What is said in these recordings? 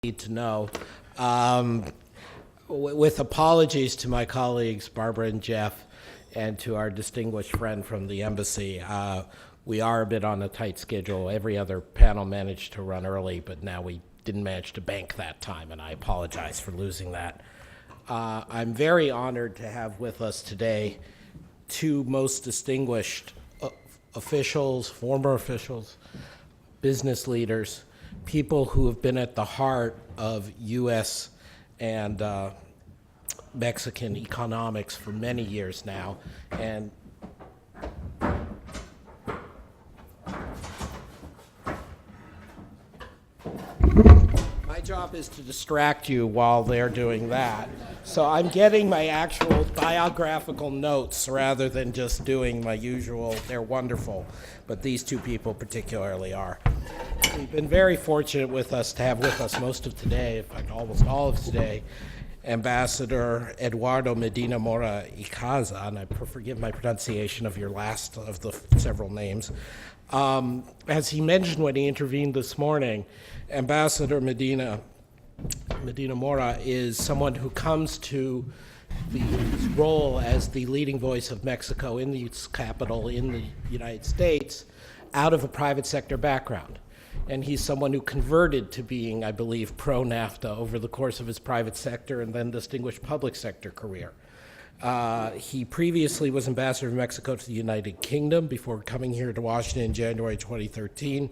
need to know. With apologies to my colleagues, Barbara and Jeff, and to our distinguished friend from the embassy, we are a bit on a tight schedule. Every other panel managed to run early, but now we didn't manage to bank that time, and I apologize for losing that. I'm very honored to have with us today two most distinguished officials, former officials, business leaders, people who have been at the heart of U.S. and Mexican economics for many years now. And my job is to distract you while they're doing that. So I'm getting my actual biographical notes rather than just doing my usual, they're wonderful, but these two people particularly are. We've been very fortunate to have with us most of today, in fact almost all of today, Ambassador Eduardo Medina-Mora Icaza, and I forgive my pronunciation of your last of the several names. As he mentioned when he intervened this morning, Ambassador Medina-Mora is someone who comes to his role as the leading voice of Mexico in the capital in the United States out of a private sector background. And he's someone who converted to being, I believe, pro-NAFTA over the course of his private sector and then distinguished public sector career. He previously was ambassador of Mexico to the United Kingdom before coming here to Washington in January 2013.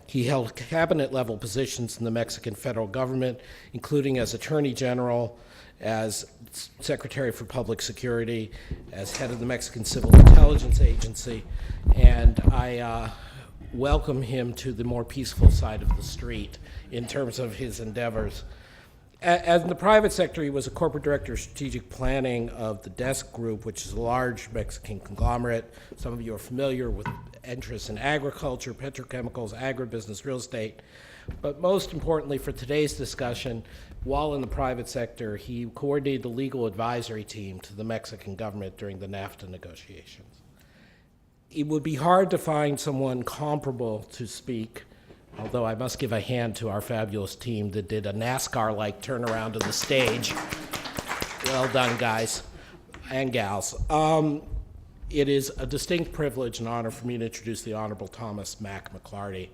He held cabinet-level positions in the Mexican federal government, including as Attorney General, as Secretary for Public Security, as head of the Mexican Civil Intelligence Agency, and I welcome him to the more peaceful side of the street in terms of his endeavors. As in the private sector, he was a corporate director of strategic planning of the Desk Group, which is a large Mexican conglomerate. Some of you are familiar with interests in agriculture, petrochemicals, agribusiness, real estate. But most importantly for today's discussion, while in the private sector, he coordinated the legal advisory team to the Mexican government during the NAFTA negotiations. It would be hard to find someone comparable to speak, although I must give a hand to our fabulous team that did a NASCAR-like turnaround of the stage. Well done, guys and gals. It is a distinct privilege and honor for me to introduce the Honorable Thomas Mack McLarty.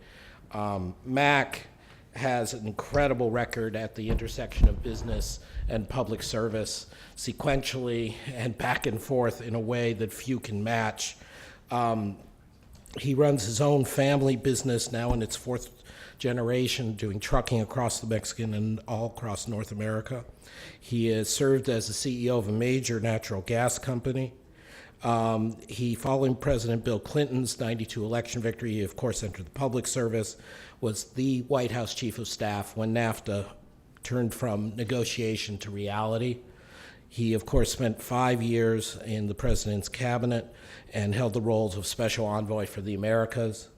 Mack has an incredible record at the intersection of business and public service, sequentially and back and forth in a way that few can match. He runs his own family business now in its fourth generation, doing trucking across the Mexican and all across North America. He has served as the CEO of a major natural gas company. Following President Bill Clinton's '92 election victory, he of course entered the public service, was the White House Chief of Staff when NAFTA turned from negotiation to reality. He, of course, spent 5 years in the president's cabinet and held the roles of Special Envoy for the Americas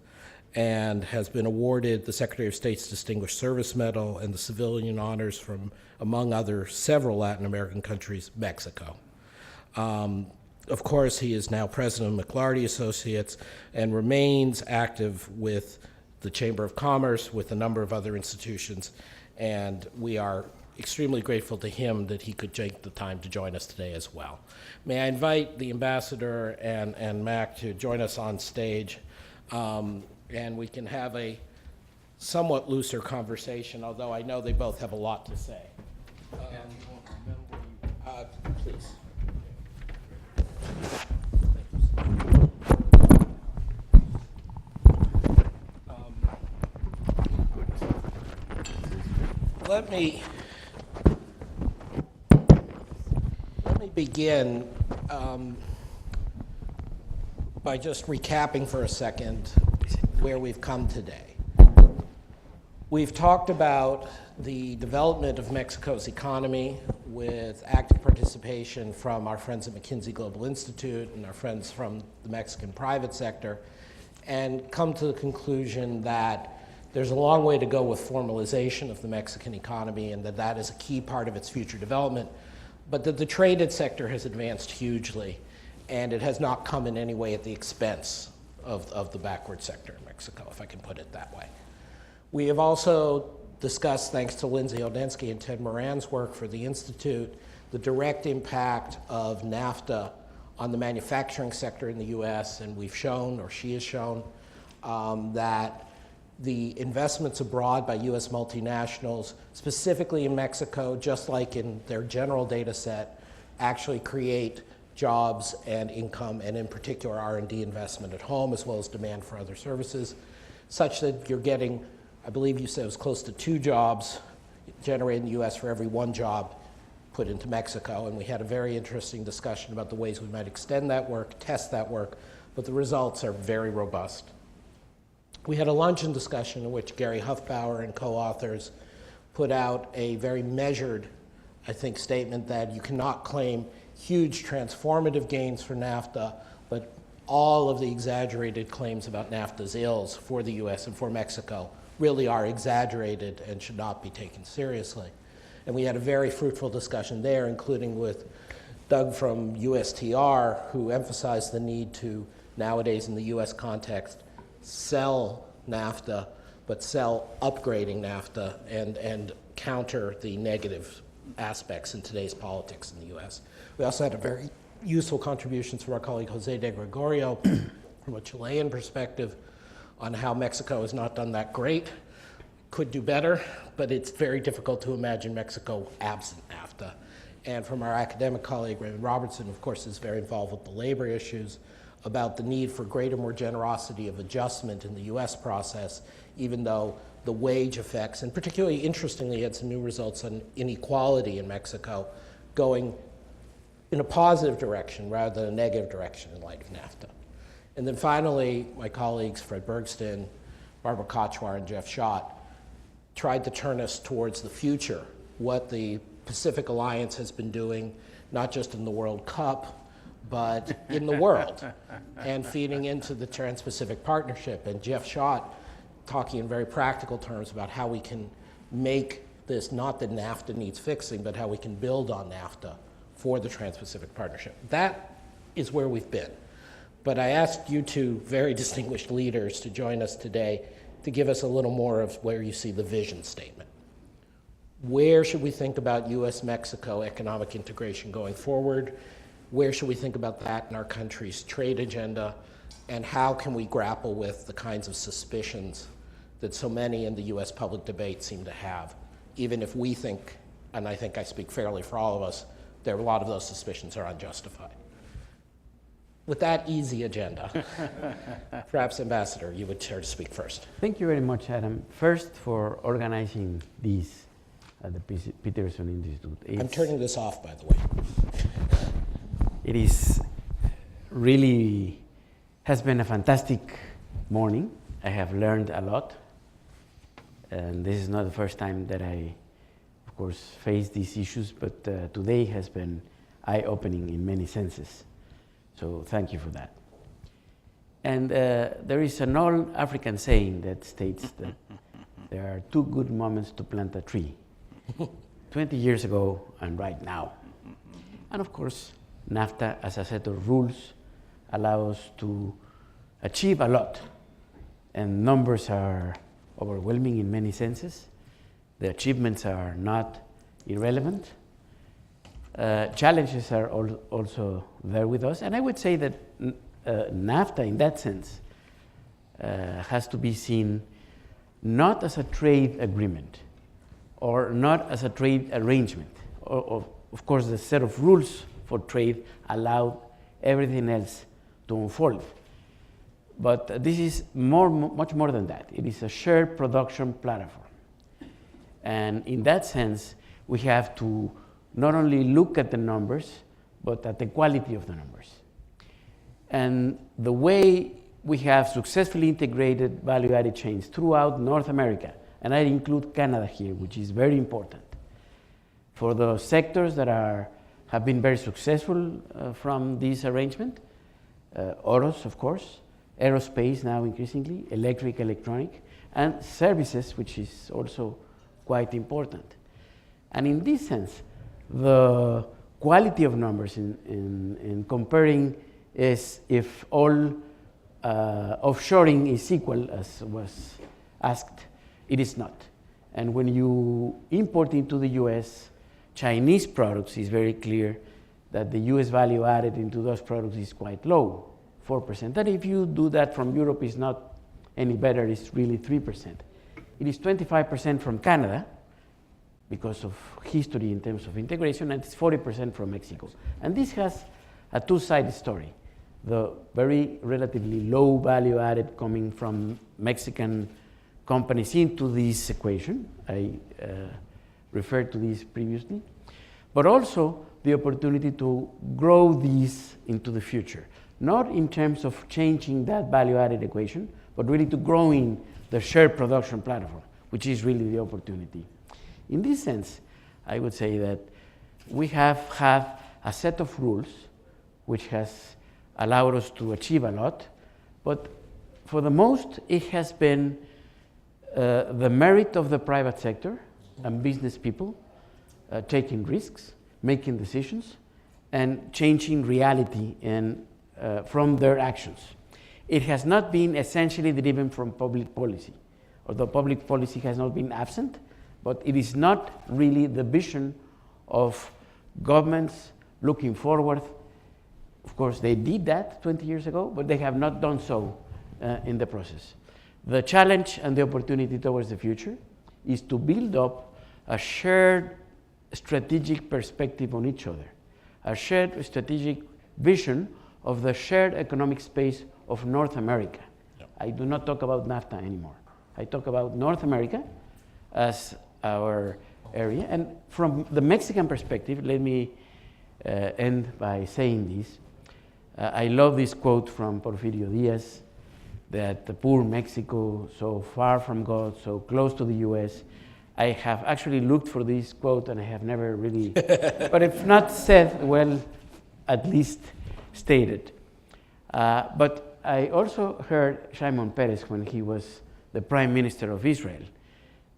and has been awarded the Secretary of State's Distinguished Service Medal and the civilian honors from, among other several Latin American countries, Mexico. Of course, he is now president of McLarty Associates and remains active with the Chamber of Commerce, with a number of other institutions, and we are extremely grateful to him that he could take the time to join us today as well. May I invite the ambassador and Mac to join us on stage, and we can have a somewhat looser conversation, although I know they both have a lot to say. Please. Let me begin by just recapping for a second where we've come today. We've talked about the development of Mexico's economy with active participation from our friends at McKinsey Global Institute and our friends from the Mexican private sector, and come to the conclusion that there's a long way to go with formalization of the Mexican economy and that is a key part of its future development, but that the traded sector has advanced hugely and it has not come in any way at the expense of the backward sector in Mexico, if I can put it that way. We have also discuss, thanks to Lindsay Odensky and Ted Moran's work for the Institute, the direct impact of NAFTA on the manufacturing sector in the US, and we've shown, or she has shown, that the investments abroad by US multinationals, specifically in Mexico, just like in their general data set, actually create jobs and income, and in particular R&D investment at home, as well as demand for other services, such that you're getting, I believe you said it was close to 2 jobs generated in the US for every 1 job put into Mexico. And we had a very interesting discussion about the ways we might extend that work, test that work, but the results are very robust. We had a luncheon discussion in which Gary Huffbauer and co-authors put out a very measured, I think, statement that you cannot claim huge transformative gains for NAFTA, but all of the exaggerated claims about NAFTA's ills for the US and for Mexico really are exaggerated and should not be taken seriously. And we had a very fruitful discussion there, including with Doug from USTR, who emphasized the need to, nowadays in the US context, sell NAFTA, but sell upgrading NAFTA and counter the negative aspects in today's politics in the US. We also had a very useful contributions from our colleague Jose de Gregorio from a Chilean perspective on how Mexico has not done that great, could do better, but it's very difficult to imagine Mexico absent NAFTA. And from our academic colleague, Raymond Robertson, of course, is very involved with the labor issues, about the need for greater, more generosity of adjustment in the US process, even though the wage effects, and particularly interestingly, had some new results on inequality in Mexico, going in a positive direction rather than a negative direction in light of NAFTA. And then finally, my colleagues Fred Bergston, Barbara Kochwar, and Jeff Schott tried to turn us towards the future, what the Pacific Alliance has been doing, not just in the World Cup, but in the world, and feeding into the Trans-Pacific Partnership. And Jeff Schott talking in very practical terms about how we can make this, not that NAFTA needs fixing, but how we can build on NAFTA for the Trans-Pacific Partnership. That is where we've been. But I asked you two very distinguished leaders to join us today to give us a little more of where you see the vision statement. Where should we think about US-Mexico economic integration going forward? Where should we think about that in our country's trade agenda? And how can we grapple with the kinds of suspicions that so many in the US public debate seem to have, even if we think, and I think I speak fairly for all of us, there are a lot of those suspicions are unjustified. With that easy agenda, perhaps Ambassador, you would care to speak first. Thank you very much, Adam. First, for organizing this at the Peterson Institute. I'm turning this off, by the way. It is really, has been a fantastic morning. I have learned a lot. And this is not the first time that I, of course, face these issues, but today has been eye-opening in many senses. So thank you for that. And there is an old African saying that states that there are 2 good moments to plant a tree. 20 years ago and right now. And of course, NAFTA as a set of rules allows us to achieve a lot. And numbers are overwhelming in many senses. The achievements are not irrelevant. Challenges are also there with us. And I would say that NAFTA, in that sense, has to be seen not as a trade agreement or not as a trade arrangement. Of course, the set of rules for trade allow everything else to unfold. But this is much more than that. It is a shared production platform. And in that sense, we have to not only look at the numbers, but at the quality of the numbers. And the way we have successfully integrated value-added chains throughout North America, and I include Canada here, which is very important. For the sectors that have been very successful from this arrangement, autos, of course, aerospace now increasingly, electronic, and services, which is also quite important. And in this sense, the quality of numbers in comparing is if all offshoring is equal, as was asked, it is not. And when you import into the US Chinese products, it's very clear that the US value added into those products is quite low, 4%. And if you do that from Europe, it's not any better, it's really 3%. It is 25% from Canada, because of history in terms of integration, and it's 40% from Mexico. And this has a two-sided story. The very relatively low value added coming from Mexican companies into this equation. I referred to this previously. But also the opportunity to grow these into the future. Not in terms of changing that value added equation, but really to growing the shared production platform, which is really the opportunity. In this sense, I would say that we have had a set of rules which has allowed us to achieve a lot, but for the most, it has been the merit of the private sector and business people taking risks, making decisions, and changing reality from their actions. It has not been essentially driven from public policy, although public policy has not been absent, but it is not really the vision of governments looking forward. Of course, they did that 20 years ago, but they have not done so in the process. The challenge and the opportunity towards the future is to build up a shared strategic perspective on each other, a shared strategic vision of the shared economic space of North America. Yep. I do not talk about NAFTA anymore. I talk about North America as our area. And from the Mexican perspective, let me end by saying this. I love this quote from Porfirio Diaz, that the poor Mexico, so far from God, so close to the US. I have actually looked for this quote and I have never really, but if not said, well, at least stated. But I also heard Shimon Peres when he was the Prime Minister of Israel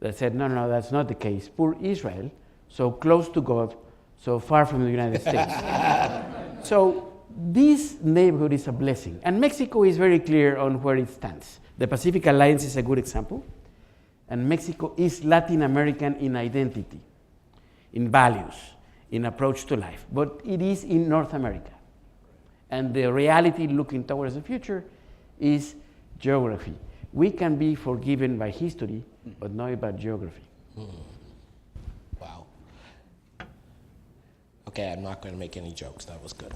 that said, no, that's not the case. Poor Israel, so close to God, so far from the United States. So this neighborhood is a blessing. And Mexico is very clear on where it stands. The Pacific Alliance is a good example. And Mexico is Latin American in identity, in values, in approach to life. But it is in North America. And the reality looking towards the future is geography. We can be forgiven by history, but not by geography. Wow. Okay, I'm not going to make any jokes. That was good.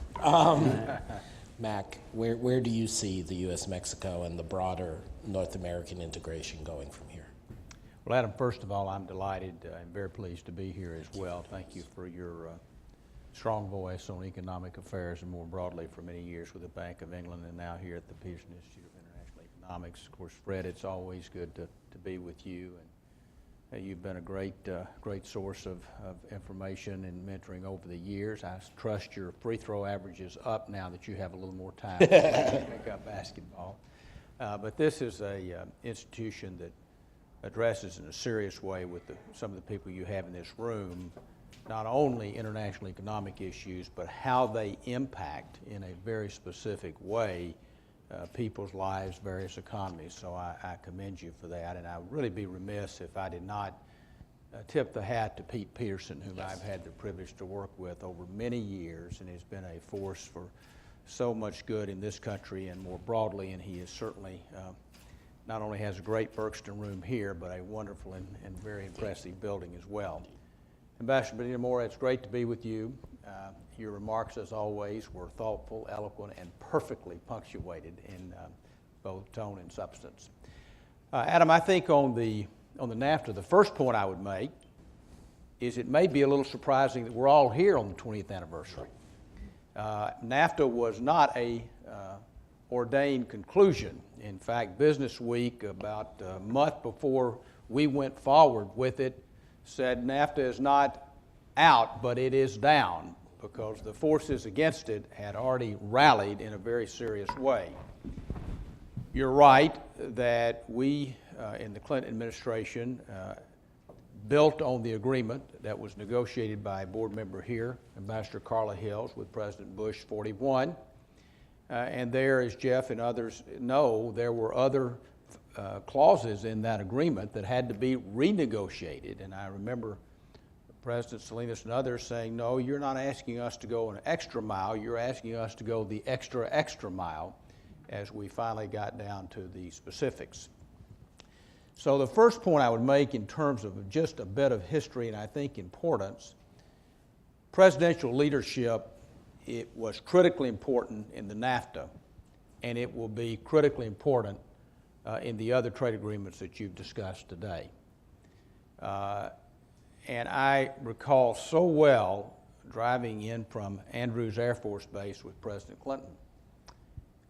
Mac, where do you see the U.S.-Mexico and the broader North American integration going from here? Well, Adam, first of all, I'm delighted and very pleased to be here as well. Thank you for your strong voice on economic affairs and more broadly for many years with the Bank of England and now here at the Peterson Institute of International Economics. Of course, Fred, it's always good to be with you, and you've been a great source of information and mentoring over the years. I trust your free throw average is up now that you have a little more time to pick up basketball. But this is an institution that addresses in a serious way with some of the people you have in this room, not only international economic issues, but how they impact in a very specific way people's lives, various economies. So I commend you for that, and I would really be remiss if I did not tip the hat to Pete Peterson, whom I've had the privilege to work with over many years, and has been a force for so much good in this country and more broadly, and he is certainly not only has a great Berkston room here, but a wonderful and very impressive building as well. Ambassador Medina-Mora, it's great to be with you. Your remarks, as always, were thoughtful, eloquent, and perfectly punctuated in both tone and substance. Adam, I think on the NAFTA, the first point I would make is it may be a little surprising that we're all here on the 20th anniversary. NAFTA was not a ordained conclusion. In fact, Business Week, about a month before we went forward with it, said NAFTA is not out, but it is down, because the forces against it had already rallied in a very serious way. You're right that we in the Clinton administration built on the agreement that was negotiated by a board member here, Ambassador Carla Hills, with President Bush 41. And there, as Jeff and others know, there were other clauses in that agreement that had to be renegotiated. And I remember President Salinas and others saying, no, you're not asking us to go an extra mile, you're asking us to go the extra mile, as we finally got down to the specifics. So the first point I would make in terms of just a bit of history and I think importance, presidential leadership, it was critically important in the NAFTA, and it will be critically important in the other trade agreements that you've discussed today. And I recall so well driving in from Andrews Air Force Base with President Clinton.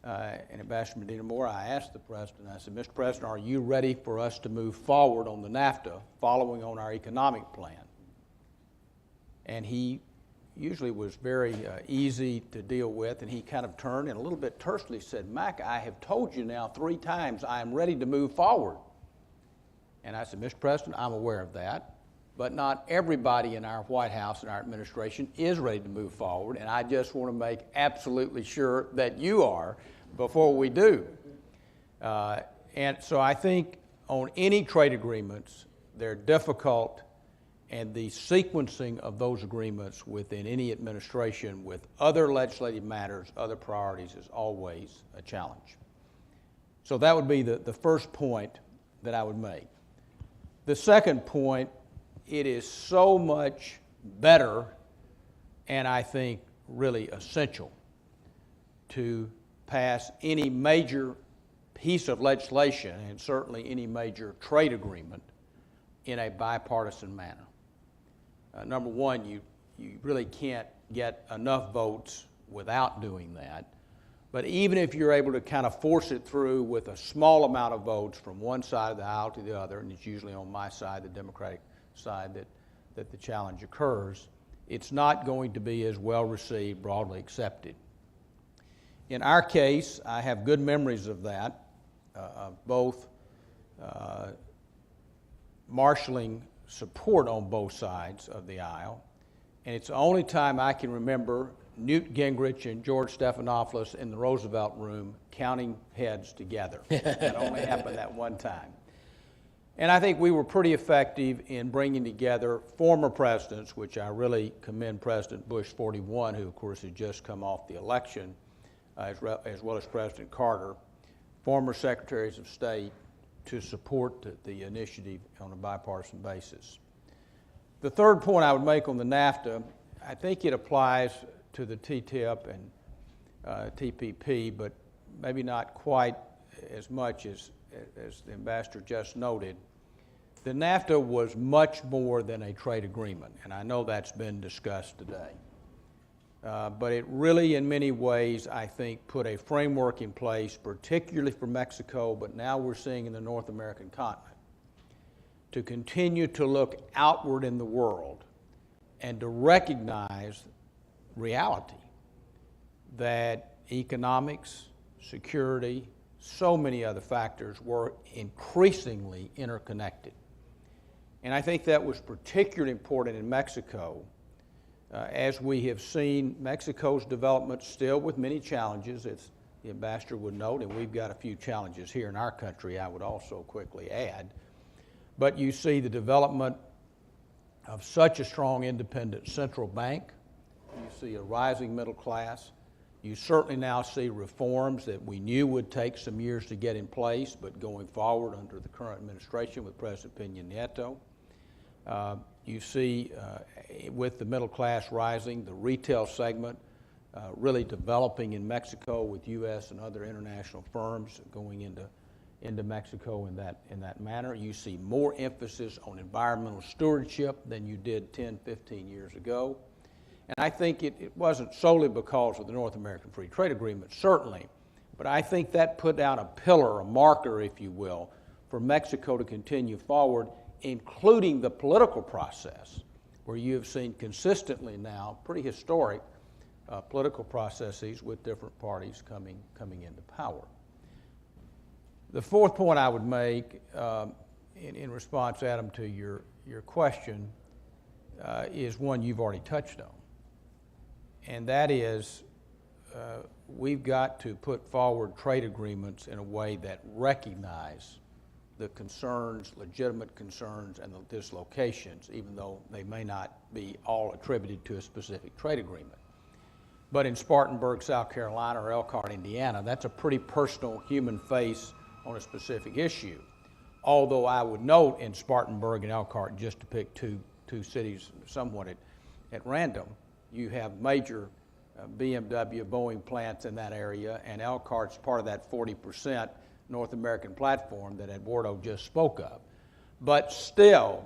And Ambassador Medina-Mora, I asked the President, I said, Mr. President, are you ready for us to move forward on the NAFTA following on our economic plan? And he usually was very easy to deal with, and he kind of turned and a little bit tersely said, Mac, I have told you now 3 times I am ready to move forward. And I said, Mr. President, I'm aware of that, but not everybody in our White House and our administration is ready to move forward, and I just want to make absolutely sure that you are before we do. And so I think on any trade agreements, they're difficult, and the sequencing of those agreements within any administration with other legislative matters, other priorities, is always a challenge. So that would be the first point that I would make. The second point, it is so much better and I think really essential to pass any major piece of legislation and certainly any major trade agreement in a bipartisan manner. Number one, you really can't get enough votes without doing that. But even if you're able to kind of force it through with a small amount of votes from one side of the aisle to the other, and it's usually on my side, the Democratic side, that the challenge occurs, it's not going to be as well received, broadly accepted. In our case, I have good memories of that, of both marshaling support on both sides of the aisle, and it's the only time I can remember Newt Gingrich and George Stephanopoulos in the Roosevelt room counting heads together. That only happened that one time. And I think we were pretty effective in bringing together former presidents, which I really commend President Bush 41, who of course had just come off the election, as well as President Carter, former secretaries of state, to support the initiative on a bipartisan basis. The third point I would make on the NAFTA, I think it applies to the TTIP and TPP, but maybe not quite as much as the ambassador just noted. The NAFTA was much more than a trade agreement, and I know that's been discussed today. But it really, in many ways, I think, put a framework in place, particularly for Mexico, but now we're seeing in the North American continent, to continue to look outward in the world and to recognize reality that economics, security, so many other factors were increasingly interconnected. And I think that was particularly important in Mexico, as we have seen Mexico's development still with many challenges, as the ambassador would note, and we've got a few challenges here in our country, I would also quickly add. But you see the development of such a strong independent central bank. You see a rising middle class. You certainly now see reforms that we knew would take some years to get in place, but going forward under the current administration with President Peña Nieto. You see, with the middle class rising, the retail segment really developing in Mexico with U.S. and other international firms going into Mexico in that manner. You see more emphasis on environmental stewardship than you did 10, 15 years ago. And I think it wasn't solely because of the North American Free Trade Agreement, certainly, but I think that put down a pillar, a marker, if you will, for Mexico to continue forward, including the political process, where you have seen consistently now pretty historic political processes with different parties coming into power. The fourth point I would make in response, Adam, to your question is one you've already touched on, and that is we've got to put forward trade agreements in a way that recognize the concerns, legitimate concerns, and the dislocations, even though they may not be all attributed to a specific trade agreement. But in Spartanburg, South Carolina, or Elkhart, Indiana, that's a pretty personal human face on a specific issue. Although I would note in Spartanburg and Elkhart, just to pick two cities somewhat at random, you have major BMW, Boeing plants in that area, and Elkhart's part of that 40% North American platform that Eduardo just spoke of. But still,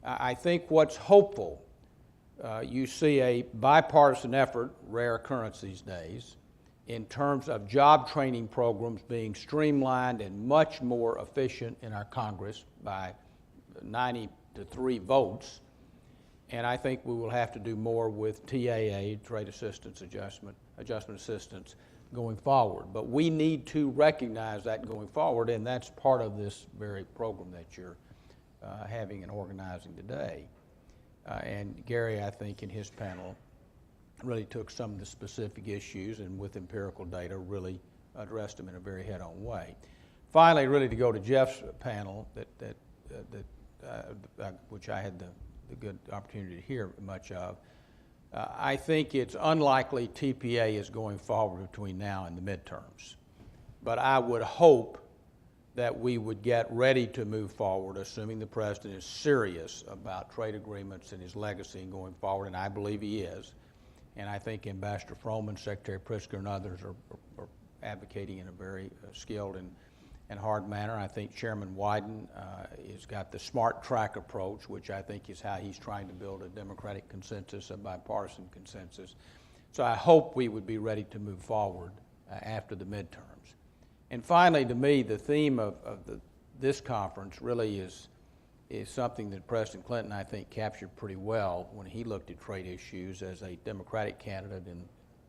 I think what's hopeful, you see a bipartisan effort, rare occurrence these days, in terms of job training programs being streamlined and much more efficient in our Congress by 90-3 votes. And I think we will have to do more with TAA, Trade Assistance Adjustment Assistance, going forward. But we need to recognize that going forward, and that's part of this very program that you're having and organizing today. And Gary, I think, in his panel, really took some of the specific issues and with empirical data really addressed them in a very head-on way. Finally, really to go to Jeff's panel, which I had the good opportunity to hear much of, I think it's unlikely TPA is going forward between now and the midterms. But I would hope that we would get ready to move forward, assuming the President is serious about trade agreements and his legacy going forward, and I believe he is. And I think Ambassador Froman, Secretary Pritzker, and others are advocating in a very skilled and hard manner. I think Chairman Wyden has got the smart track approach, which I think is how he's trying to build a democratic consensus, a bipartisan consensus. So I hope we would be ready to move forward after the midterms. And finally, to me, the theme of this conference really is something that President Clinton, I think, captured pretty well when he looked at trade issues as a Democratic candidate in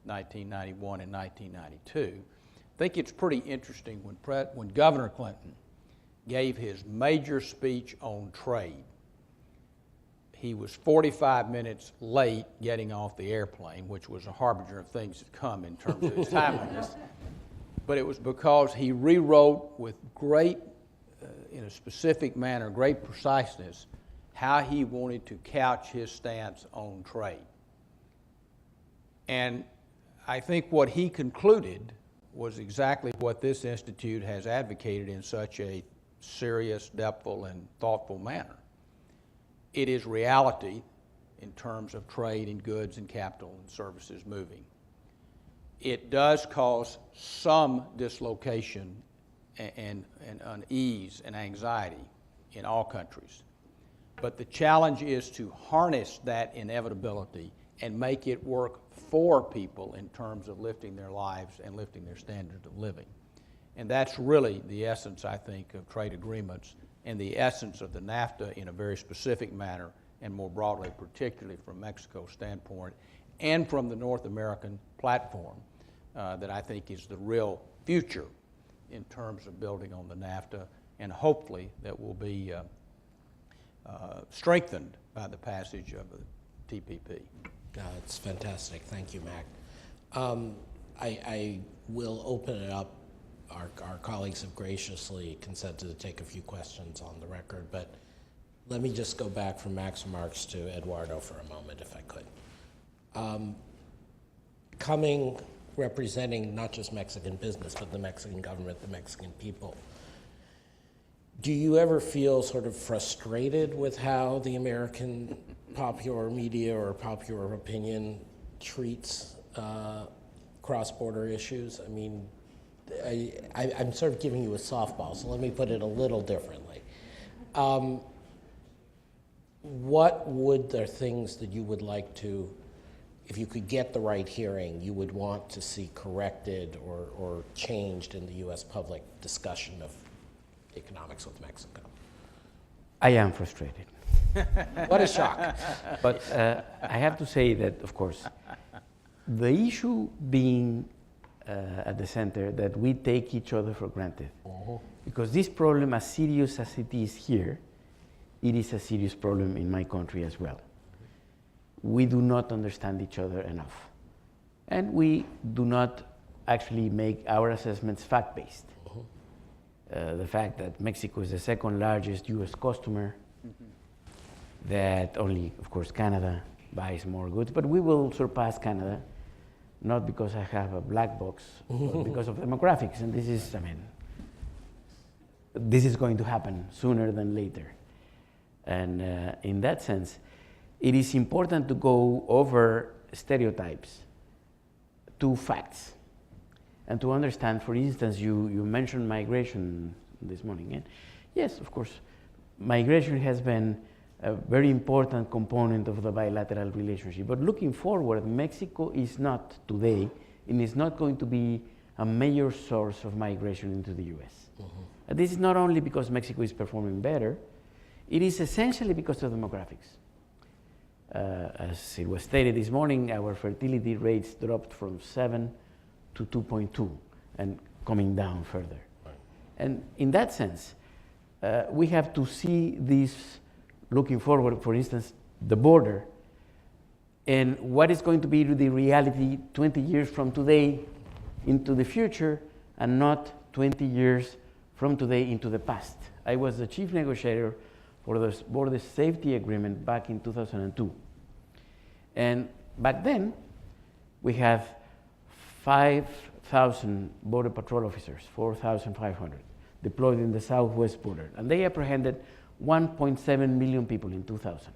1991 and 1992. I think it's pretty interesting when Governor Clinton gave his major speech on trade, he was 45 minutes late getting off the airplane, which was a harbinger of things to come in terms of his timeliness. But it was because he rewrote with great, in a specific manner, great preciseness, how he wanted to couch his stance on trade. And I think what he concluded was exactly what this institute has advocated in such a serious, depthful, and thoughtful manner. It is reality in terms of trade and goods and capital and services moving. It does cause some dislocation and unease and anxiety in all countries. But the challenge is to harness that inevitability and make it work for people in terms of lifting their lives and lifting their standard of living. And that's really the essence, I think, of trade agreements and the essence of the NAFTA in a very specific manner, and more broadly, particularly from Mexico's standpoint, and from the North American platform that I think is the real future in terms of building on the NAFTA, and hopefully that will be strengthened by the passage of the TPP. It's fantastic. Thank you, Mac. I will open it up. Our colleagues have graciously consented to take a few questions on the record, but let me just go back from Mac's remarks to Eduardo for a moment, if I could. Coming, representing not just Mexican business, but the Mexican government, the Mexican people, do you ever feel sort of frustrated with how the American popular media or popular opinion treats cross-border issues? I mean, I'm sort of giving you a softball, so let me put it a little differently. What would the things that you would like to, if you could get the right hearing, you would want to see corrected or changed in the U.S. public discussion of economics with Mexico? I am frustrated. What a shock. But I have to say that, of course, the issue being at the center, that we take each other for granted. Because this problem, as serious as it is here, it is a serious problem in my country as well. We do not understand each other enough. And we do not actually make our assessments fact-based. the fact that Mexico is the second largest US customer, that only, of course, Canada buys more goods, but we will surpass Canada, not because I have a black box, but because of demographics. And this is, I mean, this is going to happen sooner than later. And in that sense, it is important to go over stereotypes to facts and to understand. For instance, you mentioned migration this morning. And yes, of course, migration has been a very important component of the bilateral relationship. But looking forward, Mexico is not today, and is not going to be a major source of migration into the US. And this is not only because Mexico is performing better, it is essentially because of demographics. As it was stated this morning, our fertility rates dropped from 7 to 2.2 and coming down further. Right. And in that sense, we have to see this looking forward, for instance, the border, and what is going to be the reality 20 years from today into the future, and not 20 years from today into the past. I was the chief negotiator for the border safety agreement back in 2002. And back then, we have 5,000 border patrol officers, 4,500, deployed in the southwest border. And they apprehended 1.7 million people in 2000.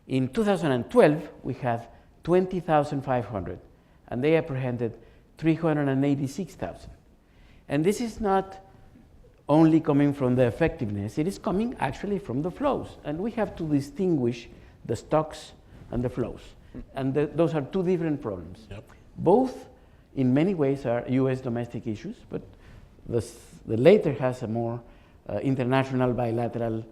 In 2012, we have 20,500, and they apprehended 386,000. And this is not only coming from the effectiveness, it is coming actually from the flows. And we have to distinguish the stocks and the flows. And those are two different problems. Yep. Both, in many ways, are US domestic issues, but the latter has a more international bilateral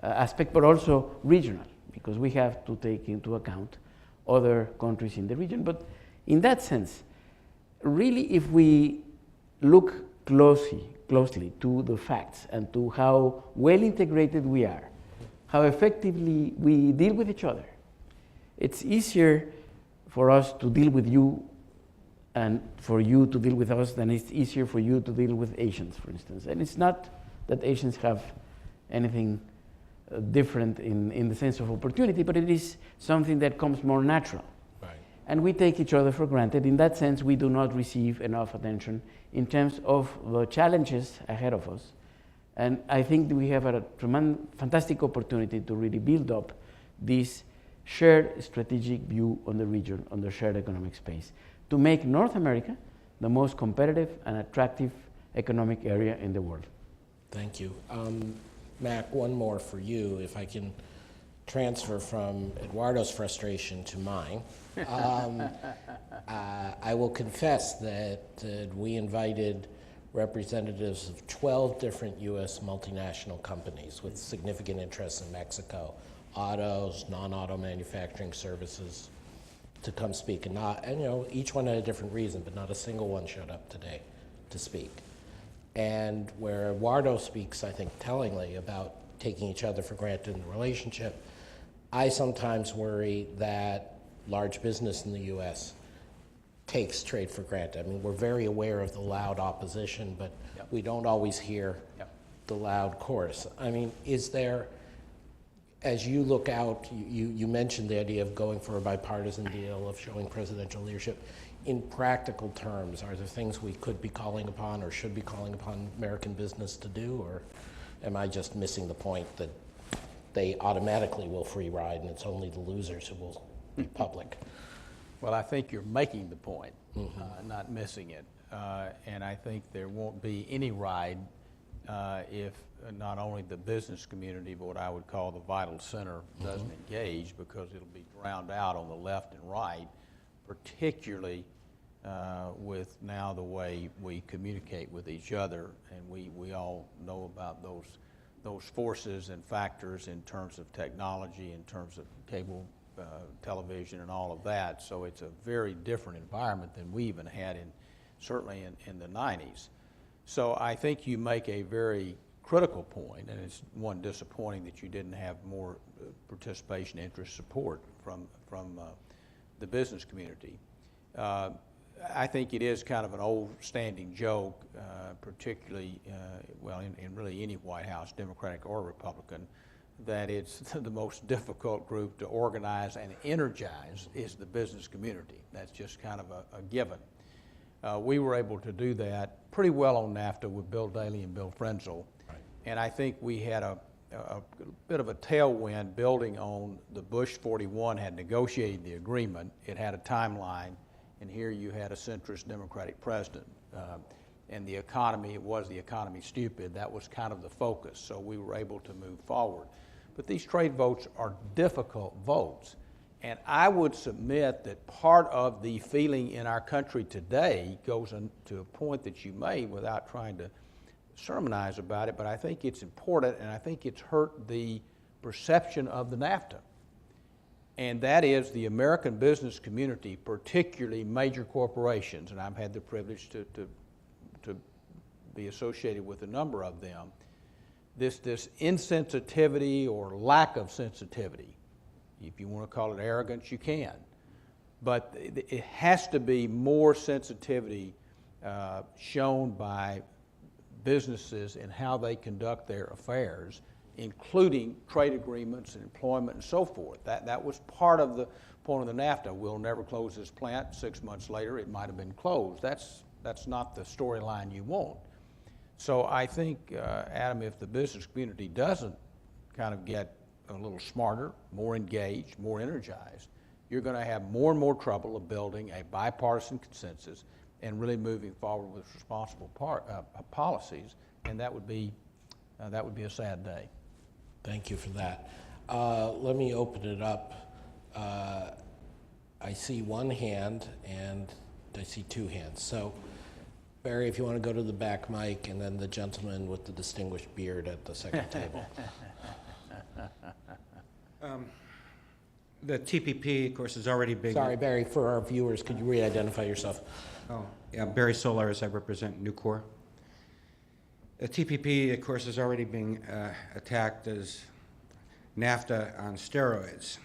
aspect, but also regional, because we have to take into account other countries in the region. But in that sense, really, if we look closely to the facts and to how well integrated we are, how effectively we deal with each other, it's easier for us to deal with you and for you to deal with us than it's easier for you to deal with Asians, for instance. And it's not that Asians have anything different in the sense of opportunity, but it is something that comes more natural. Right. And we take each other for granted. In that sense, we do not receive enough attention in terms of the challenges ahead of us. And I think we have a fantastic opportunity to really build up this shared strategic view on the region, on the shared economic space, to make North America the most competitive and attractive economic area in the world. Thank you. Mac, one more for you, if I can transfer from Eduardo's frustration to mine. I will confess that we invited representatives of 12 different U.S. multinational companies with significant interests in Mexico, autos, non-auto manufacturing services, to come speak. And you know, each one had a different reason, but not a single one showed up today to speak. And where Eduardo speaks, I think, tellingly about taking each other for granted in the relationship, I sometimes worry that large business in the U.S. takes trade for granted. I mean, we're very aware of the loud opposition, but yep. we don't always hear yep. the loud chorus. I mean, is there, as you look out, you mentioned the idea of going for a bipartisan deal, of showing presidential leadership. In practical terms, are there things we could be calling upon or should be calling upon American business to do, or am I just missing the point that they automatically will free ride and it's only the losers who will be public? Well, I think you're making the point, not missing it. And I think there won't be any ride if not only the business community, but what I would call the vital center doesn't engage, because it'll be drowned out on the left and right, particularly with now the way we communicate with each other. And we all know about those forces and factors in terms of technology, in terms of cable television and all of that. So it's a very different environment than we even had certainly in the 90s. So I think you make a very critical point, and it's one disappointing that you didn't have more participation, interest, support from the business community. I think it is kind of an old standing joke, particularly, well, in really any White House, Democratic or Republican, that it's the most difficult group to organize and energize is the business community. That's just kind of a given. We were able to do that pretty well on NAFTA with Bill Daley and Bill Frenzel. Right. And I think we had a bit of a tailwind building on the Bush 41 had negotiated the agreement. It had a timeline, and here you had a centrist Democratic president. And the economy, was the economy stupid? That was kind of the focus, so we were able to move forward. But these trade votes are difficult votes. And I would submit that part of the feeling in our country today goes to a point that you made without trying to sermonize about it, but I think it's important, and I think it's hurt the perception of the NAFTA. And that is the American business community, particularly major corporations, and I've had the privilege to be associated with a number of them, this insensitivity or lack of sensitivity. If you want to call it arrogance, you can. But it has to be more sensitivity shown by businesses in how they conduct their affairs, including trade agreements and employment and so forth. That was part of the point of the NAFTA. We'll never close this plant. 6 months later, it might have been closed. That's not the storyline you want. So I think, Adam, if the business community doesn't kind of get a little smarter, more engaged, more energized, you're going to have more and more trouble of building a bipartisan consensus and really moving forward with responsible policies, and that would be a sad day. Thank you for that. Let me open it up. I see one hand and I see two hands. So, Barry, if you want to go to the back mic, and then the gentleman with the distinguished beard at the second table. The TPP, of course, is already big. Sorry, Barry, for our viewers, could you re-identify yourself? Oh, yeah, Barry Solars, I represent Nucor. The TPP, of course, is already being attacked as NAFTA on steroids.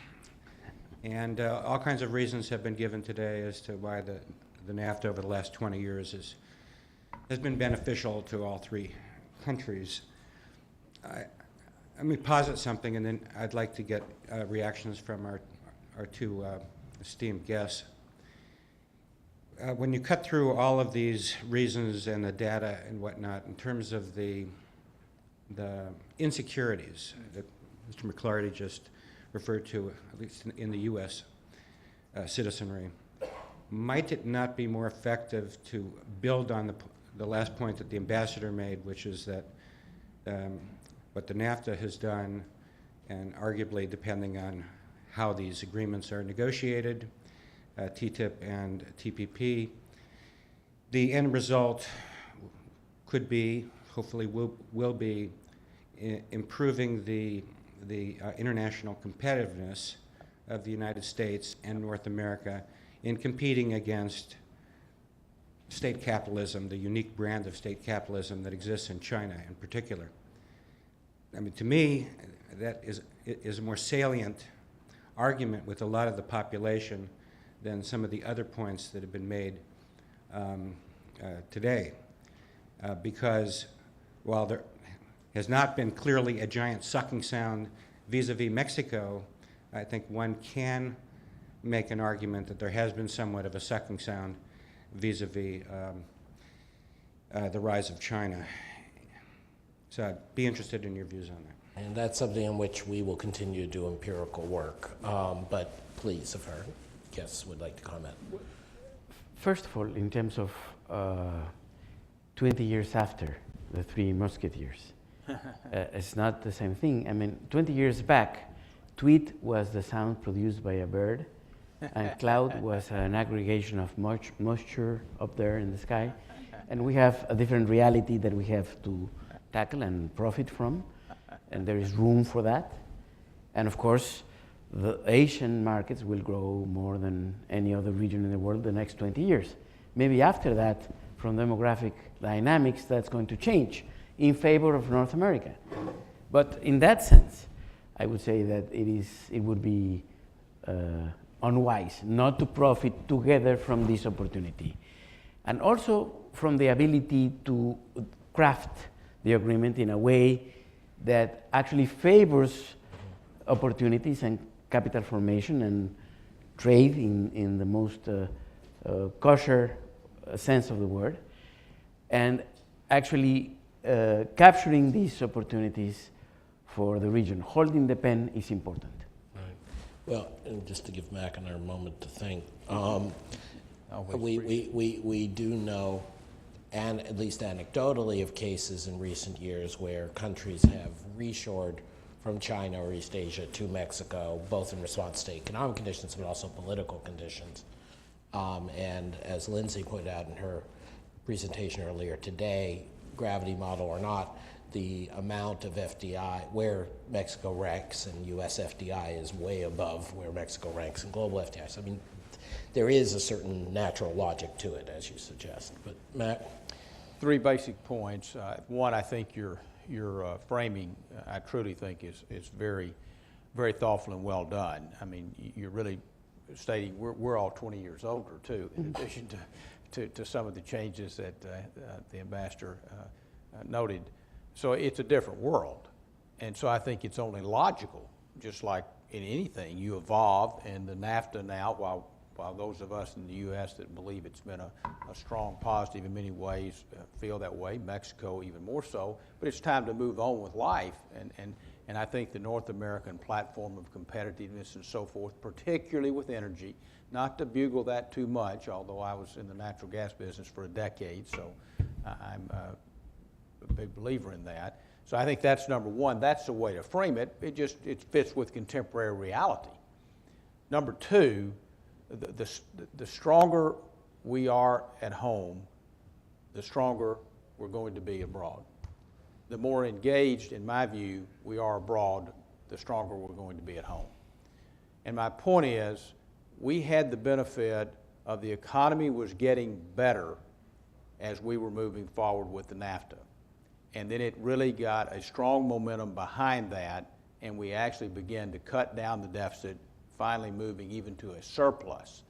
And all kinds of reasons have been given today as to why the NAFTA over the last 20 years has been beneficial to all three countries. Let me posit something, and then I'd like to get reactions from our two esteemed guests. When you cut through all of these reasons and the data and whatnot, in terms of the insecurities that Mr. McClarty just referred to, at least in the U.S. Citizenry, might it not be more effective to build on the last point that the ambassador made, which is that what the NAFTA has done, and arguably depending on how these agreements are negotiated, TTIP and TPP, the end result could be, hopefully will be, improving the international competitiveness of the United States and North America in competing against state capitalism, the unique brand of state capitalism that exists in China in particular. I mean, to me, that is a more salient argument with a lot of the population than some of the other points that have been made today. Because while there has not been clearly a giant sucking sound vis-a-vis Mexico, I think one can make an argument that there has been somewhat of a sucking sound vis-a-vis the rise of China. So I'd be interested in your views on that. And that's something in which we will continue to do empirical work. But please, if our guests would like to comment. First of all, in terms of 20 years after the Three Musketeers, it's not the same thing. I mean, 20 years back, tweet was the sound produced by a bird, and cloud was an aggregation of moisture up there in the sky. And we have a different reality that we have to tackle and profit from, and there is room for that. And of course, the Asian markets will grow more than any other region in the world the next 20 years. Maybe after that, from demographic dynamics, that's going to change in favor of North America. But in that sense, I would say that it would be unwise not to profit together from this opportunity. And also from the ability to craft the agreement in a way that actually favors opportunities and capital formation and trade in the most kosher sense of the word, and actually capturing these opportunities for the region. Holding the pen is important. Right. Well, and just to give Mac and I a moment to think, we do know, and at least anecdotally, of cases in recent years where countries have reshored from China or East Asia to Mexico, both in response to economic conditions but also political conditions. And as Lindsay pointed out in her presentation earlier today, gravity model or not, the amount of FDI, where Mexico ranks in US FDI is way above where Mexico ranks in global FDI. So, I mean, there is a certain natural logic to it, as you suggest. But Matt? 3 basic points. One, I think your framing, I truly think is very, very thoughtful and well done. I mean, you're really stating we're all 20 years older too, in addition to some of the changes that the ambassador noted. So it's a different world, and so I think it's only logical. Just like in anything, you evolve, and the NAFTA now, while those of us in the U.S. that believe it's been a strong positive in many ways feel that way, Mexico even more so, but it's time to move on with life. And I think the North American platform of competitiveness and so forth, particularly with energy, not to bugle that too much, although I was in the natural gas business for a decade, so I'm a big believer in that. So I think that's number one. That's the way to frame it. It fits with contemporary reality. Number two, the stronger we are at home, the stronger we're going to be abroad. The more engaged, in my view, we are abroad, the stronger we're going to be at home. And my point is, we had the benefit of the economy was getting better as we were moving forward with the NAFTA. And then it really got a strong momentum behind that, and we actually began to cut down the deficit, finally moving even to a surplus.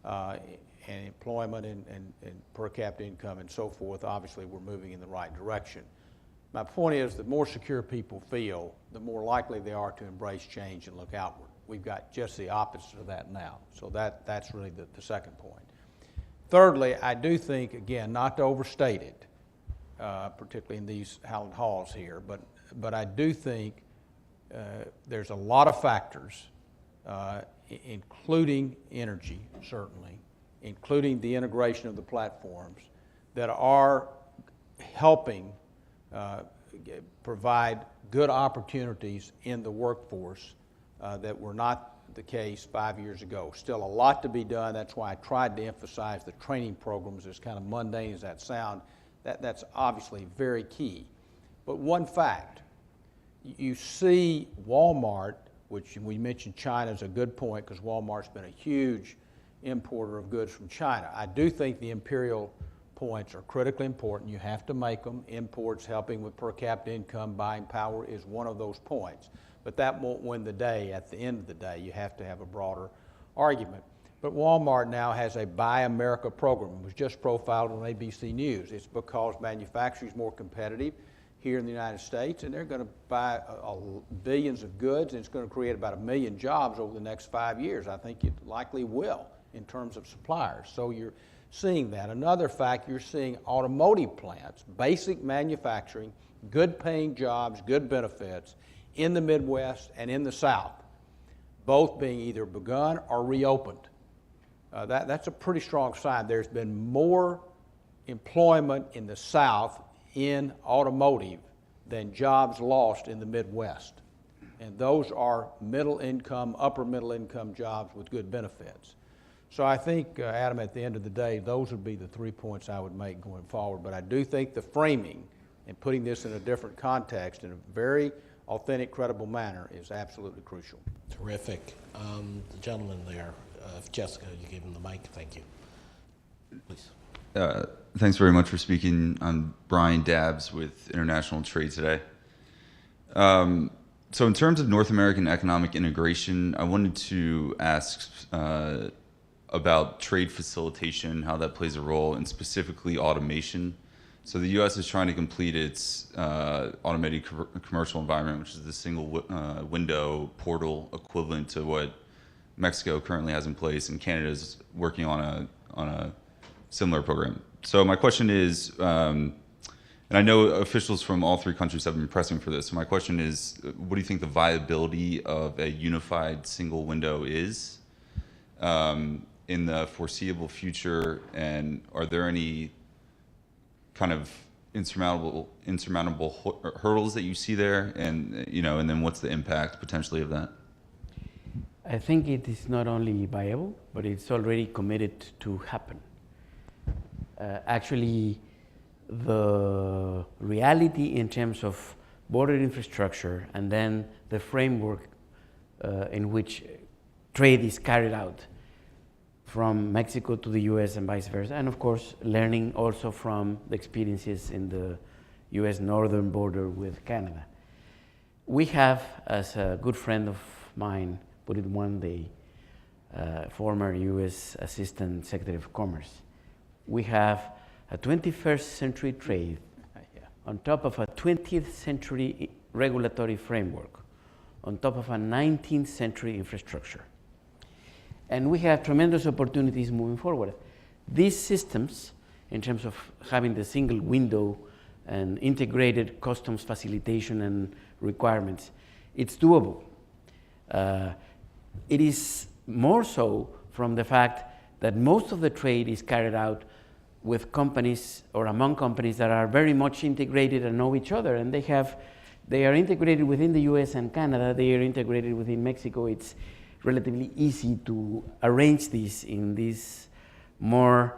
And employment and per capita income and so forth, obviously we're moving in the right direction. My point is, the more secure people feel, the more likely they are to embrace change and look outward. We've got just the opposite of that now. So that's really the second point. Thirdly, I do think, again, not to overstate it, particularly in these hallowed halls here, but I do think there's a lot of factors, including energy, certainly, including the integration of the platforms, that are helping provide good opportunities in the workforce that were not the case 5 years ago. Still a lot to be done. That's why I tried to emphasize the training programs, as kind of mundane as that sound. That's obviously very key. But one fact, you see Walmart, which we mentioned China is a good point because Walmart's been a huge importer of goods from China. I do think the imperial points are critically important. You have to make them. Imports helping with per capita income, buying power is one of those points. But that won't win the day. At the end of the day, you have to have a broader argument. But Walmart now has a Buy America program. It was just profiled on ABC News. It's because manufacturing is more competitive here in the United States, and they're going to buy billions of goods, and it's going to create about 1 million jobs over the next 5 years. I think it likely will in terms of suppliers. So you're seeing that. Another fact, you're seeing automotive plants, basic manufacturing, good paying jobs, good benefits in the Midwest and in the South, both being either begun or reopened. That's a pretty strong sign. There's been more employment in the South in automotive than jobs lost in the Midwest. And those are middle income, upper middle income jobs with good benefits. So I think, Adam, at the end of the day, those would be the 3 points I would make going forward. But I do think the framing and putting this in a different context in a very authentic, credible manner is absolutely crucial. Terrific. The gentleman there, Jessica, you gave him the mic. Thank you. Please. Thanks very much for speaking. I'm Brian Dabbs with International Trade Today. So in terms of North American economic integration, I wanted to ask about trade facilitation, how that plays a role, and specifically automation. So the U.S. is trying to complete its automated commercial environment, which is the single window portal equivalent to what Mexico currently has in place, and Canada is working on a similar program. So my question is, and I know officials from all three countries have been pressing for this. So my question is, what do you think the viability of a unified single window is in the foreseeable future, and are there any kind of insurmountable hurdles that you see there, and and then what's the impact potentially of that? I think it is not only viable, but it's already committed to happen. Actually, the reality in terms of border infrastructure and then the framework in which trade is carried out from Mexico to the US and vice versa, and of course learning also from the experiences in the US northern border with Canada. We have, as a good friend of mine put it one day, former US Assistant Secretary of Commerce, we have a 21st century trade on top of a 20th century regulatory framework, on top of a 19th century infrastructure. And we have tremendous opportunities moving forward. These systems, in terms of having the single window and integrated customs facilitation and requirements, it's doable. It is more so from the fact that most of the trade is carried out with companies or among companies that are very much integrated and know each other, and they are integrated within the US and Canada, they are integrated within Mexico. It's relatively easy to arrange this in this more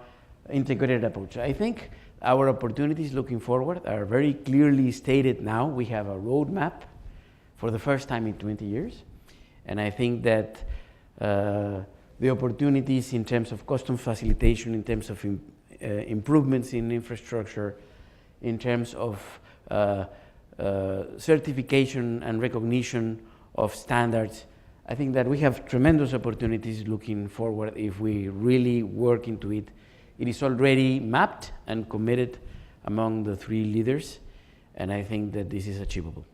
integrated approach. I think our opportunities looking forward are very clearly stated now. We have a roadmap for the first time in 20 years, and I think that the opportunities in terms of customs facilitation, in terms of improvements in infrastructure, in terms of certification and recognition of standards, I think that we have tremendous opportunities looking forward if we really work into it. It is already mapped and committed among the three leaders, and I think that this is achievable.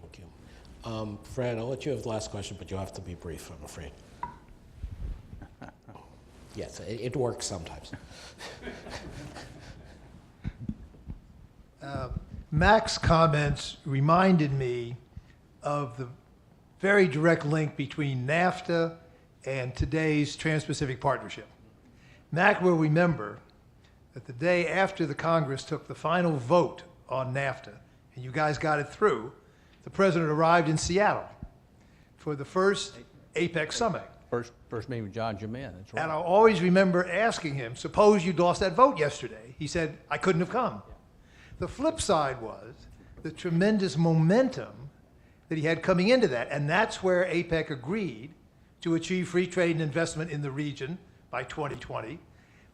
Thank you. Fred, I'll let you have the last question, but you'll have to be brief, I'm afraid. Yes, it works sometimes. Mac's comments reminded me of the very direct link between NAFTA and today's Trans-Pacific Partnership. Mac will remember that the day after the Congress took the final vote on NAFTA, and you guys got it through, the president arrived in Seattle for the first APEC summit. First meeting with John Jamin, that's right. And I'll always remember asking him, suppose you'd lost that vote yesterday. He said, I couldn't have come. The flip side was the tremendous momentum that he had coming into that. And that's where APEC agreed to achieve free trade and investment in the region by 2020,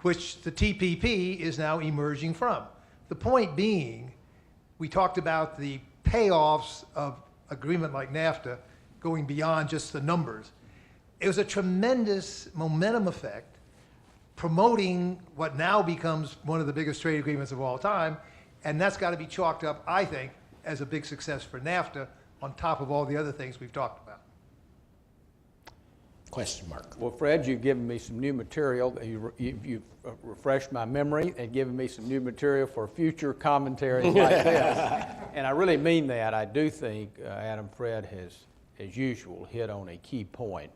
which the TPP is now emerging from. The point being, we talked about the payoffs of agreement like NAFTA going beyond just the numbers. It was a tremendous momentum effect promoting what now becomes one of the biggest trade agreements of all time, and that's got to be chalked up, I think, as a big success for NAFTA on top of all the other things we've talked about. Question mark. Well, Fred, you've given me some new material. You've refreshed my memory and given me some new material for future commentaries like this. And I really mean that. I do think Adam Fred has, as usual, hit on a key point.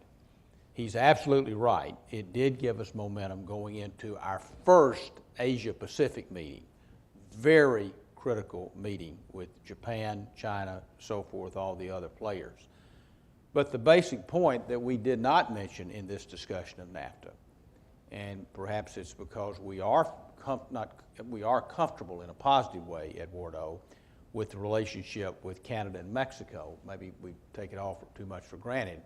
He's absolutely right. It did give us momentum going into our first Asia-Pacific meeting. Very critical meeting with Japan, China, so forth, all the other players. But the basic point that we did not mention in this discussion of NAFTA, and perhaps it's because we are comfortable in a positive way, Eduardo, with the relationship with Canada and Mexico. Maybe we take it all too much for granted.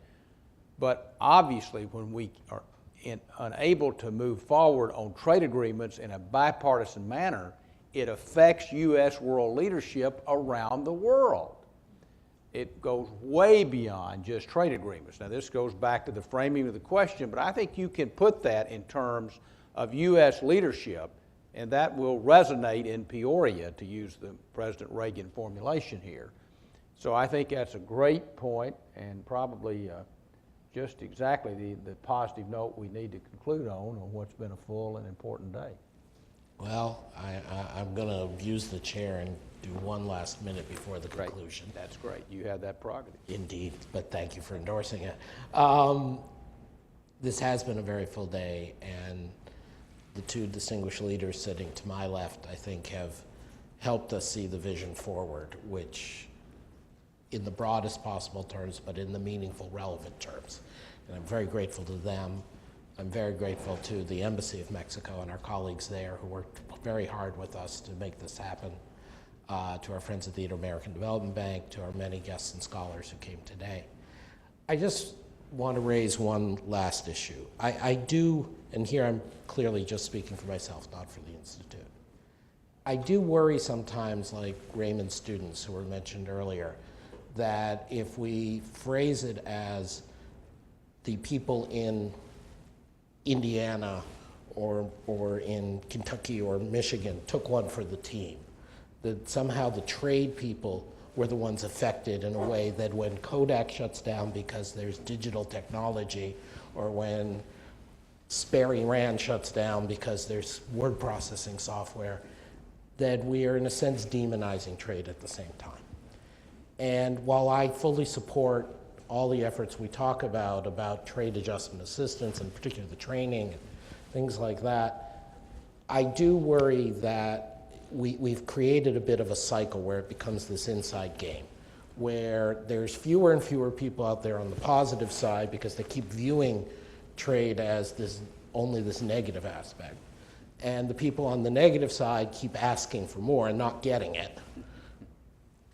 But obviously, when we are unable to move forward on trade agreements in a bipartisan manner, it affects U.S. world leadership around the world. it goes way beyond just trade agreements. Now, this goes back to the framing of the question, but I think you can put that in terms of U.S. leadership, and that will resonate in Peoria, to use the President Reagan formulation here. So I think that's a great point, and probably just exactly the positive note we need to conclude on what's been a full and important day. Well, I'm going to use the chair and do one last minute before the conclusion. That's great. You have that prerogative. Indeed, but thank you for endorsing it. This has been a very full day, and the two distinguished leaders sitting to my left, I think, have helped us see the vision forward, which, in the broadest possible terms, but in the meaningful, relevant terms. And I'm very grateful to them. I'm very grateful to the Embassy of Mexico and our colleagues there who worked very hard with us to make this happen, to our friends at the Inter-American Development Bank, to our many guests and scholars who came today. I just want to raise one last issue. I do, and here I'm clearly just speaking for myself, not for the Institute. I do worry sometimes, like Raymond's students who were mentioned earlier, that if we phrase it as the people in Indiana or in Kentucky or Michigan took one for the team, that somehow the trade people were the ones affected in a way that when Kodak shuts down because there's digital technology, or when Sperry Rand shuts down because there's word processing software, that we are in a sense demonizing trade at the same time. And while I fully support all the efforts we talk about trade adjustment assistance, and particularly the training and things like that, I do worry that we've created a bit of a cycle where it becomes this inside game, where there's fewer and fewer people out there on the positive side because they keep viewing trade as only this negative aspect. And the people on the negative side keep asking for more and not getting it.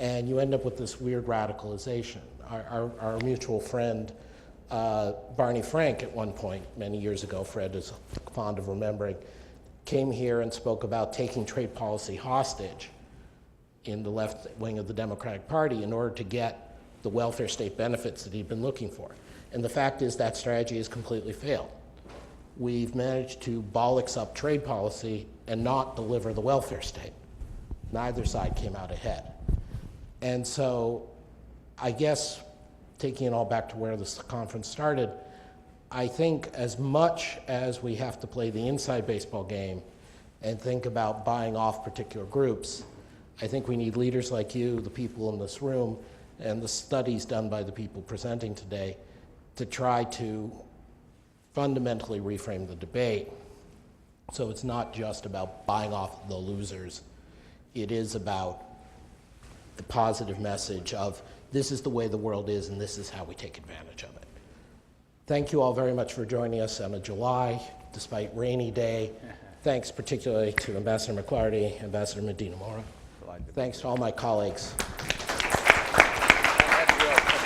And you end up with this weird radicalization. Our mutual friend, Barney Frank, at one point, many years ago, Fred is fond of remembering, came here and spoke about taking trade policy hostage in the left wing of the Democratic Party in order to get the welfare state benefits that he'd been looking for. And the fact is that strategy has completely failed. We've managed to bollocks up trade policy and not deliver the welfare state. Neither side came out ahead. And so I guess, taking it all back to where this conference started, I think as much as we have to play the inside baseball game and think about buying off particular groups, I think we need leaders like you, the people in this room, and the studies done by the people presenting today to try to fundamentally reframe the debate. So it's not just about buying off the losers. It is about the positive message of this is the way the world is and this is how we take advantage of it. Thank you all very much for joining us on a July, despite rainy day. Thanks particularly to Ambassador McClarty, Ambassador Medina-Mora. Thanks to all my colleagues.